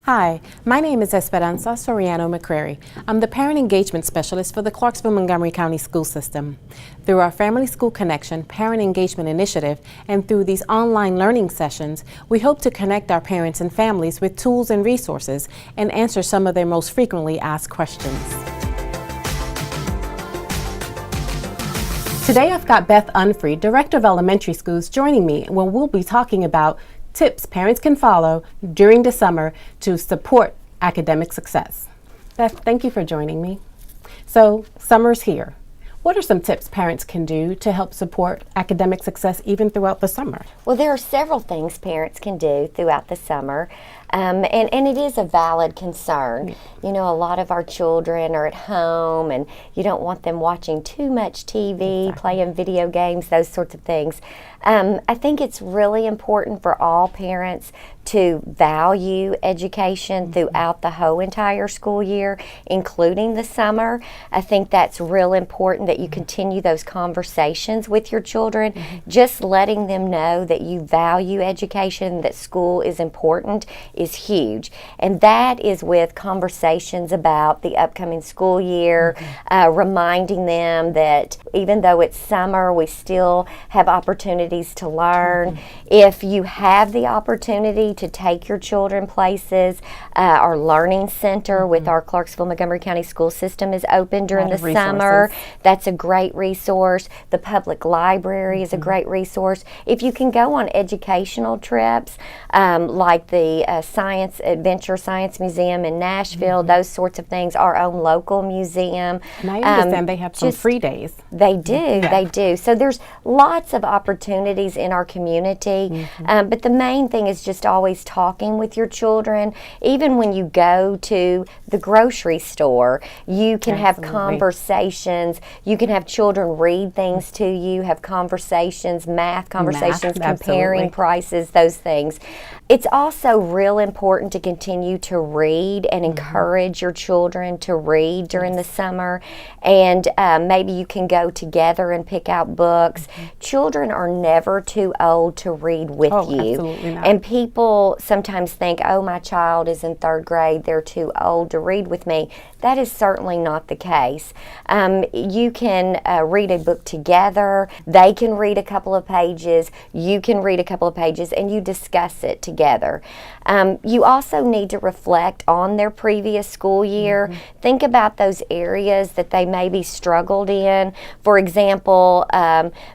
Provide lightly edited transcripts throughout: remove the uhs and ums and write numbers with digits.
Hi, my name is Esperanza Soriano-McCrary. I'm the Parent Engagement Specialist for the Clarksville-Montgomery County School System. Through our Family School Connection Parent Engagement Initiative and through these online learning sessions, we hope to connect our parents and families with tools and resources and answer some of their most frequently asked questions. Today I've got Beth Unfried, Director of Elementary Schools, joining me where we'll be talking about tips parents can follow during the summer to support academic success. Beth, thank you for joining me. So, summer's here. What are some tips parents can do to help support academic success even throughout the summer? Well, there are several things parents can do throughout the summer, and it is a valid concern. You know, a lot of our children are at home and you don't want them watching too much TV, playing video games, those sorts of things. I think it's really important for all parents to value education throughout the whole entire school year, including the summer. I think that's real important that you continue those conversations with your children, just letting them know that you value education, that school is important, is huge. And that is with conversations about the upcoming school year, reminding them that even though it's summer, we still have opportunities to learn. If you have the opportunity to take your children places, our learning center with our Clarksville-Montgomery County School System is open during the summer. That's a great resource. The public library is a great resource. If you can go on educational trips, like the Adventure Science Museum in Nashville, those sorts of things, our own local museum. And I understand they have some free days. They do, they do. So there's lots of opportunities in our community, but the main thing is just always talking with your children. Even when you go to the grocery store, you can have conversations. You can have children read things to you, have conversations, math conversations, comparing prices, those things. It's also real important to continue to read and encourage your children to read during the summer. And maybe you can go together and pick out books. Children are never too old to read with you. Absolutely not. And people sometimes think, oh, my child is in third grade, they're too old to read with me. That is certainly not the case. You can read a book together. They can read a couple of pages. You can read a couple of pages, and you discuss it together. You also need to reflect on their previous school year. Think about those areas that they maybe struggled in. For example,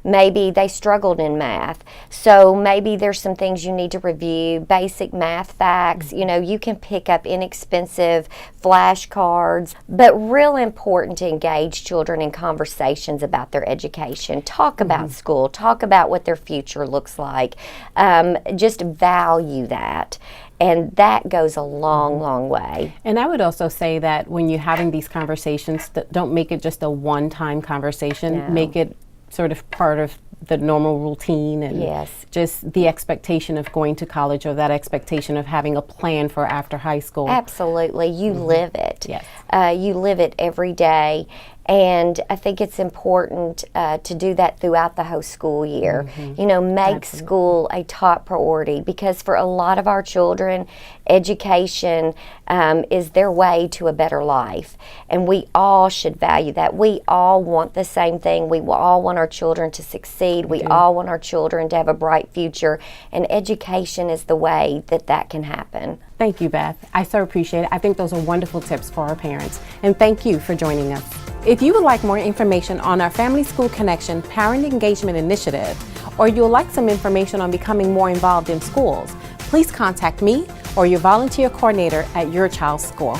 maybe they struggled in math. So maybe there's some things you need to review, basic math facts. You know, you can pick up inexpensive flashcards, but real important to engage children in conversations about their education. Talk about school, talk about what their future looks like. Just value that. And that goes a long, long way. And I would also say that when you're having these conversations, don't make it just a one-time conversation. Make it sort of part of the normal routine and just the expectation of going to college or that expectation of having a plan for after high school. Absolutely. You live it. You live it every day. And I think it's important to do that throughout the whole school year. You know, make school a top priority, because for a lot of our children, education is their way to a better life. And we all should value that. We all want the same thing. We all want our children to succeed. We all want our children to have a bright future. And education is the way that that can happen. Thank you, Beth. I so appreciate it. I think those are wonderful tips for our parents. And thank you for joining us. If you would like more information on our Family School Connection Parent Engagement Initiative, or you would like some information on becoming more involved in schools, please contact me or your volunteer coordinator at your child's school.